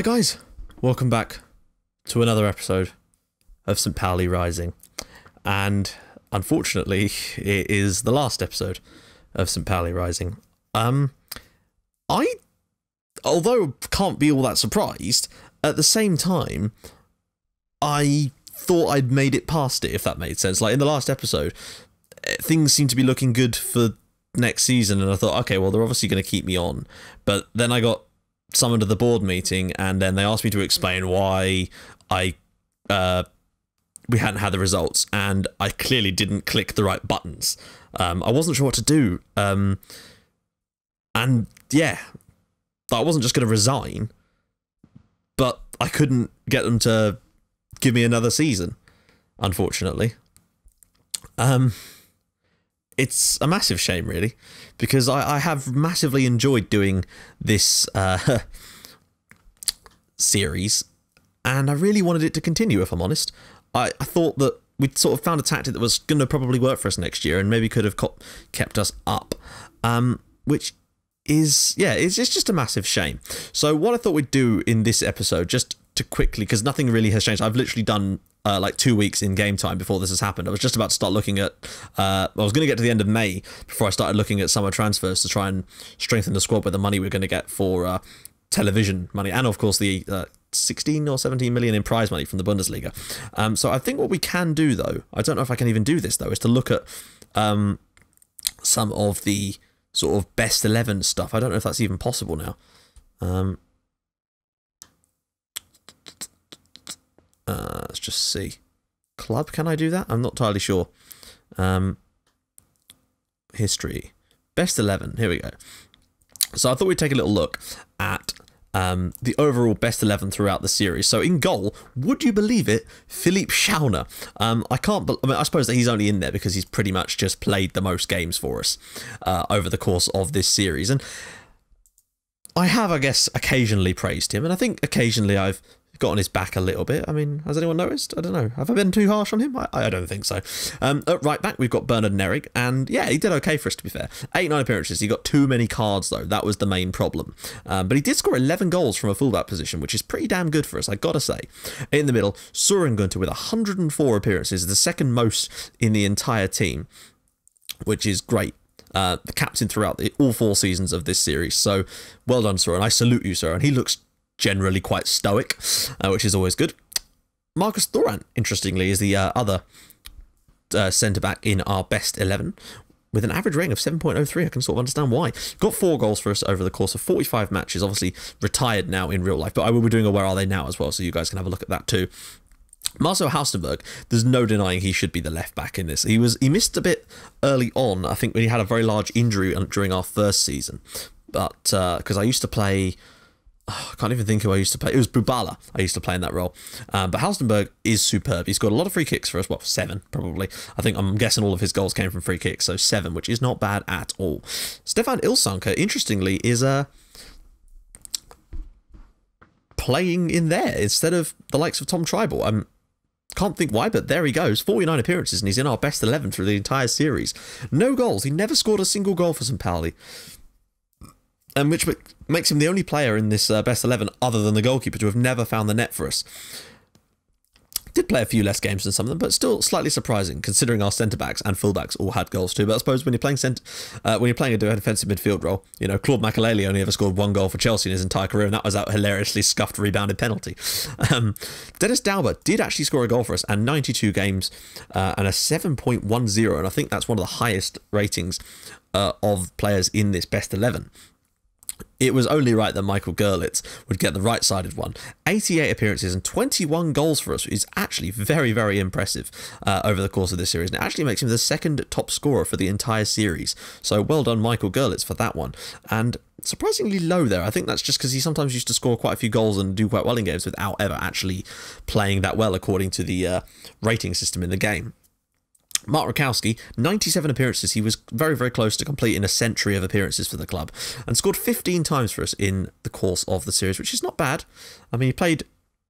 guys, welcome back to another episode of St. Pauli Rising, and unfortunately it is the last episode of St. Pauli Rising. Although can't be all that surprised, at the same time I thought I'd made it past it, if that made sense. Like in the last episode, things seemed to be looking good for next season, and I thought, okay, well, they're obviously going to keep me on. But then I got summoned to the board meeting, and then they asked me to explain why we hadn't had the results, and I clearly didn't click the right buttons. I wasn't sure what to do, and yeah, I wasn't just going to resign, but I couldn't get them to give me another season, unfortunately. It's a massive shame, really, because I have massively enjoyed doing this series, and I really wanted it to continue, if I'm honest. I thought that we'd sort of found a tactic that was going to probably work for us next year and maybe could have kept us up, which is, yeah, it's just a massive shame. So what I thought we'd do in this episode, just to quickly, because nothing really has changed. I've literally done like 2 weeks in game time before this has happened. I was just about to start looking at, I was going to get to the end of May before I started looking at summer transfers to try and strengthen the squad with the money we're going to get for television money, and of course the 16 or 17 million in prize money from the Bundesliga. So I think what we can do, though, I don't know if I can even do this though, is to look at some of the sort of best 11 stuff. I don't know if that's even possible now. Let's just see. Club, can I do that? I'm not entirely sure. History. Best 11. Here we go. So I thought we'd take a little look at the overall best 11 throughout the series. So in goal, would you believe it, Philippe Schauner. I suppose that he's only in there because he's pretty much just played the most games for us over the course of this series. And I have, I guess, occasionally praised him, and I think occasionally I've got on his back a little bit. I mean, has anyone noticed? I don't know. Have I been too harsh on him? I don't think so. At right back, we've got Bernard Nerig, and yeah, he did okay for us, to be fair. 8-9 appearances. He got too many cards, though. That was the main problem. But he did score 11 goals from a fullback position, which is pretty damn good for us, I gotta say. In the middle, Søren Gunther with 104 appearances, the second most in the entire team, which is great. The captain throughout all 4 seasons of this series. So well done, Søren. I salute you, Søren. He looks generally quite stoic, which is always good. Marcus Thuram, interestingly, is the other centre-back in our best 11, with an average rating of 7.03. I can sort of understand why. Got 4 goals for us over the course of 45 matches, obviously retired now in real life, but I will be doing a Where Are They Now as well, so you guys can have a look at that too. Marcel Halstenberg, there's no denying he should be the left back in this. He missed a bit early on, I think, when he had a very large injury during our first season, but because I used to play, I can't even think who I used to play. It was Bubala I used to play in that role. But Halstenberg is superb. He's got a lot of free kicks for us. Well, 7, probably. I'm guessing all of his goals came from free kicks, so 7, which is not bad at all. Stefan Ilsanker, interestingly, is playing in there instead of the likes of Tom Tribal. Can't think why, but there he goes. 49 appearances, and he's in our best 11 through the entire series. No goals. He never scored a single goal for St. Pauli, and which makes him the only player in this best 11, other than the goalkeeper, to have never found the net for us. Did play a few less games than some of them, but still slightly surprising, considering our centre-backs and full-backs all had goals too. But I suppose when you're playing a defensive midfield role, you know, Claude Makélélé only ever scored 1 goal for Chelsea in his entire career, and that was that hilariously scuffed rebounded penalty. Dennis Dauber did actually score a goal for us, and 92 games, and a 7.10, and I think that's one of the highest ratings of players in this best 11. It was only right that Michael Gerlitz would get the right-sided one. 88 appearances and 21 goals for us, which is actually very, very impressive over the course of this series. And it actually makes him the 2nd top scorer for the entire series. So well done, Michael Gerlitz, for that one. And surprisingly low there. I think that's just because he sometimes used to score quite a few goals and do quite well in games without ever actually playing that well according to the rating system in the game. Mark Rakowski, 97 appearances. He was very, very close to completing a century of appearances for the club, and scored 15 times for us in the course of the series, which is not bad. I mean,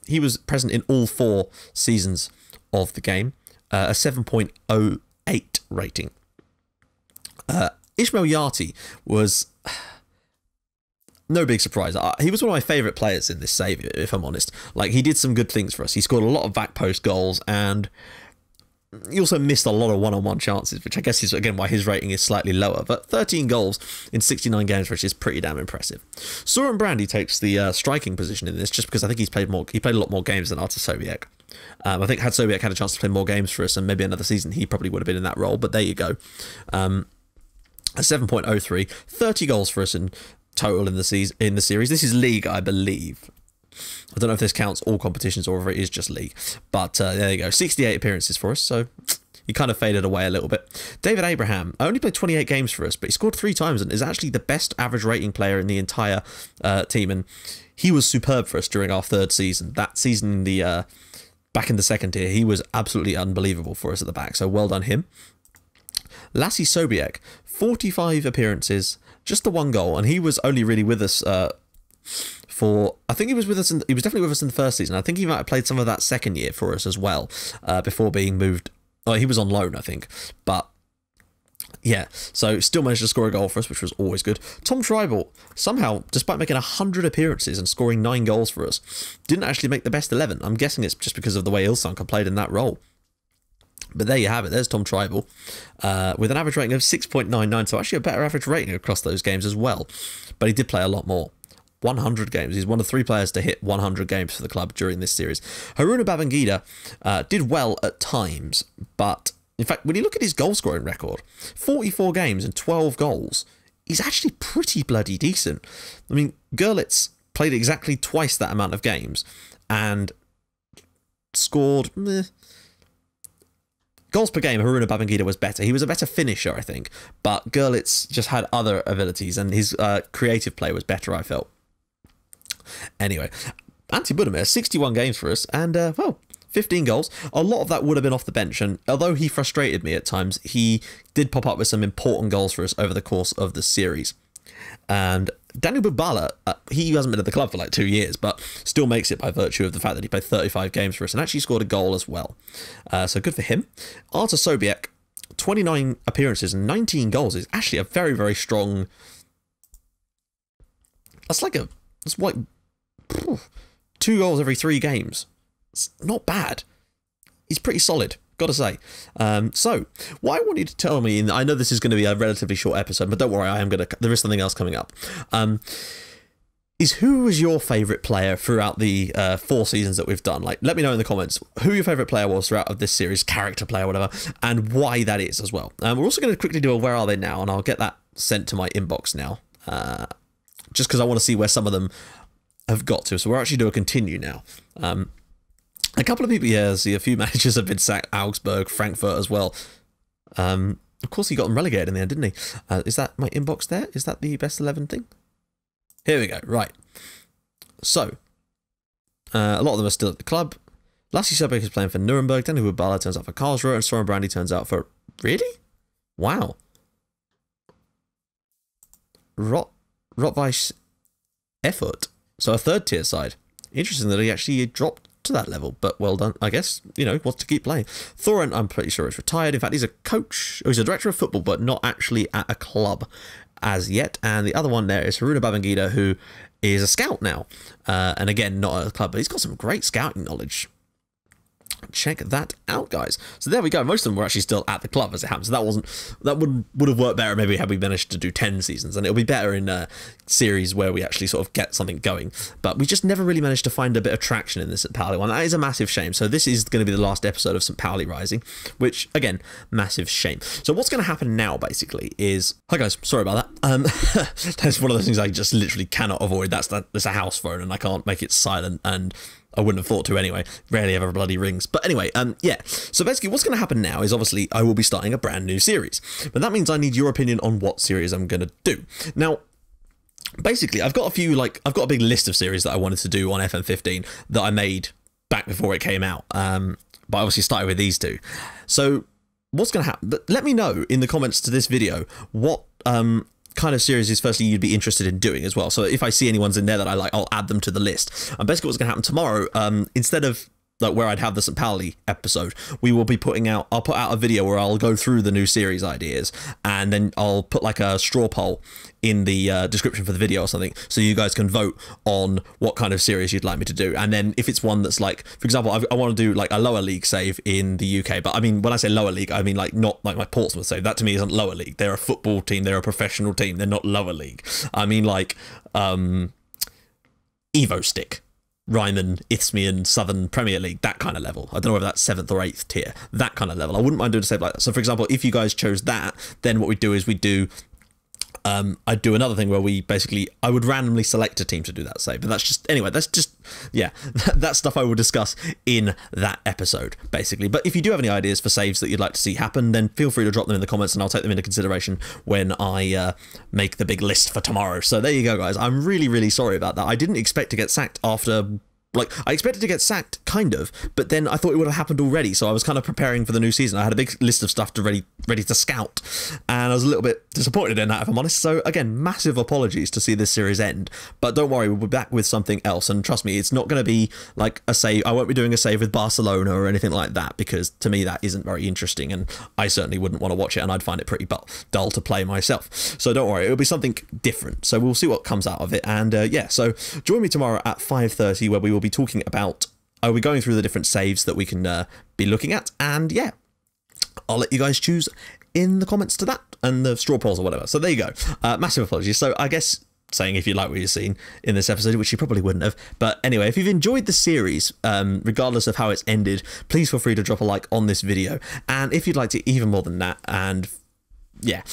he was present in all 4 seasons of the game, a 7.08 rating. Ismail Yati was no big surprise. He was one of my favourite players in this save, if I'm honest. Like, he did some good things for us. He scored a lot of back post goals, and he also missed a lot of one-on-one chances, which I guess is, again, why his rating is slightly lower. But 13 goals in 69 games, which is pretty damn impressive. Soren Brandy takes the striking position in this, just because I think he played a lot more games than Artur Sobiech. I think had Sobiech had a chance to play more games for us and maybe another season, he probably would have been in that role. But there you go. A 7.03, 30 goals for us in total in the series. This is league, I believe. I don't know if this counts all competitions or if it is just league. But there you go. 68 appearances for us. So he kind of faded away a little bit. David Abraham only played 28 games for us, but he scored 3 times and is actually the best average rating player in the entire team. And he was superb for us during our 3rd season. That season, back in the 2nd tier, he was absolutely unbelievable for us at the back. So well done him. Lassie Sobiech, 45 appearances, just the 1 goal, and he was only really with us for, I think he was definitely with us in the 1st season. I think he might have played some of that 2nd year for us as well, before being moved. Oh, he was on loan, I think, but yeah, so still managed to score a goal for us, which was always good. Tom Schreibel, somehow, despite making 100 appearances and scoring 9 goals for us, didn't actually make the best 11. I'm guessing it's just because of the way Ilsanka played in that role. But there you have it. There's Tom Schreibel with an average rating of 6.99, so actually a better average rating across those games as well. But he did play a lot more. 100 games. He's one of 3 players to hit 100 games for the club during this series. Haruna Babangida did well at times, but in fact, when you look at his goal-scoring record, 44 games and 12 goals, he's actually pretty bloody decent. I mean, Gerlitz played exactly twice that amount of games and scored... Goals per game, Haruna Babangida was better. He was a better finisher, I think, but Gerlitz just had other abilities, and his creative play was better, I felt. Anyway, Ante Budimir, 61 games for us, and, well, 15 goals. A lot of that would have been off the bench, and although he frustrated me at times, he did pop up with some important goals for us over the course of the series. And Daniel Bubala, he hasn't been at the club for like 2 years, but still makes it by virtue of the fact that he played 35 games for us and actually scored a goal as well. So good for him. Artur Sobiech, 29 appearances and 19 goals is actually a very, very strong... That's like 2 goals every 3 games. It's not bad. He's pretty solid, got to say. So, what I want you to tell me, and I know this is going to be a relatively short episode, but don't worry, there is something else coming up, is who was your favourite player throughout the 4 seasons that we've done? Like, let me know in the comments who your favourite player was throughout of this series, character player, whatever, and why that is as well. We're also going to quickly do a Where Are They Now, and I'll get that sent to my inbox now, just because I want to see where some of them have got to. So we're actually doing a continue now. A couple of people here, see a few managers have been sacked, Augsburg, Frankfurt as well. Of course he got them relegated in the end, didn't he? Is that my inbox there? Is that the best 11 thing? Here we go, right. So, a lot of them are still at the club. Lassie Sobiech is playing for Nuremberg, Daniel Bubala turns out for Karlsruhe, and Soren Brandy turns out for... Really? Wow. Rotweiss Erfurt. So a 3rd tier side. Interesting that he actually dropped to that level, but well done. I guess, you know, wants to keep playing. Thorin, I'm pretty sure, is retired. In fact, he's a coach, or he's a director of football, but not actually at a club as yet. And the other one there is Haruna Babangida, who is a scout now. And again, not at a club, but he's got some great scouting knowledge. Check that out, guys. So there we go. Most of them were actually still at the club as it happens. So that would have worked better maybe had we managed to do 10 seasons, and it'll be better in a series where we actually sort of get something going. But we just never really managed to find a bit of traction in this at Pauli one. That is a massive shame. So this is going to be the last episode of St. Pauli Rising, which again, massive shame. So what's going to happen now basically is, hi guys, sorry about that. That's one of those things I just literally cannot avoid. That's a house phone, and I can't make it silent, and I wouldn't have thought to anyway. Rarely ever bloody rings. But anyway, yeah. So basically what's going to happen now is obviously I will be starting a brand new series. But that means I need your opinion on what series I'm going to do. Now, basically, I've got a big list of series that I wanted to do on FM15 that I made back before it came out. But I obviously started with these 2. So what's going to happen? But let me know in the comments to this video what kind of series is firstly you'd be interested in doing as well. So if I see anyone's in there that I like, I'll add them to the list. And basically what's going to happen tomorrow, instead of like where I'd have the St. Pauli episode, we will be I'll put out a video where I'll go through the new series ideas, and then I'll put like a straw poll in the description for the video or something, so you guys can vote on what kind of series you'd like me to do. And then if it's one that's like, for example, I want to do like a lower league save in the UK, but I mean, when I say lower league, I mean like not like my Portsmouth save. That to me isn't lower league. They're a football team, they're a professional team, they're not lower league. I mean like Evo Stick, Ryman, Isthmian, Southern Premier League, that kind of level. I don't know whether that's 7th or 8th tier, that kind of level. I wouldn't mind doing a save like that. So for example, if you guys chose that, then what we do is I'd do another thing where I would randomly select a team to do that save. But that's just, anyway, yeah, that's stuff I will discuss in that episode, basically. But if you do have any ideas for saves that you'd like to see happen, then feel free to drop them in the comments and I'll take them into consideration when I make the big list for tomorrow. So there you go, guys. I'm really, really sorry about that. I didn't expect to get sacked after... Like, I expected to get sacked, kind of, but then I thought it would have happened already, so I was kind of preparing for the new season. I had a big list of stuff ready to scout, and I was a little bit disappointed in that, if I'm honest. So, again, massive apologies to see this series end, but don't worry, we'll be back with something else, and trust me, it's not going to be like a save. I won't be doing a save with Barcelona or anything like that, because to me that isn't very interesting, and I certainly wouldn't want to watch it, and I'd find it pretty dull to play myself. So don't worry, it'll be something different, so we'll see what comes out of it. And yeah, so join me tomorrow at 5:30, where we will be talking about, we're going through the different saves that we can be looking at, and yeah, I'll let you guys choose in the comments to that and the straw polls or whatever. So there you go. Massive apologies. So I guess saying if you like what you've seen in this episode, which you probably wouldn't have, but anyway, if you've enjoyed the series, regardless of how it's ended, please feel free to drop a like on this video, and if you'd like to even more than that, and yeah,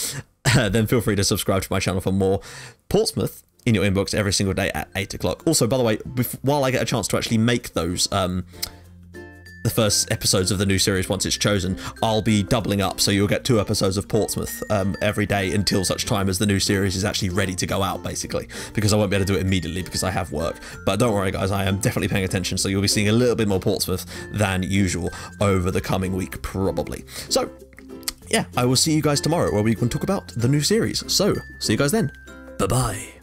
then feel free to subscribe to my channel for more Portsmouth in your inbox every single day at 8 o'clock. Also, by the way, while I get a chance to actually make those, the first episodes of the new series once it's chosen, I'll be doubling up, so you'll get 2 episodes of Portsmouth every day until such time as the new series is actually ready to go out, basically, because I won't be able to do it immediately because I have work. But don't worry, guys, I am definitely paying attention, so you'll be seeing a little bit more Portsmouth than usual over the coming week, probably. So, yeah, I will see you guys tomorrow, where we can talk about the new series. So, see you guys then. Bye-bye.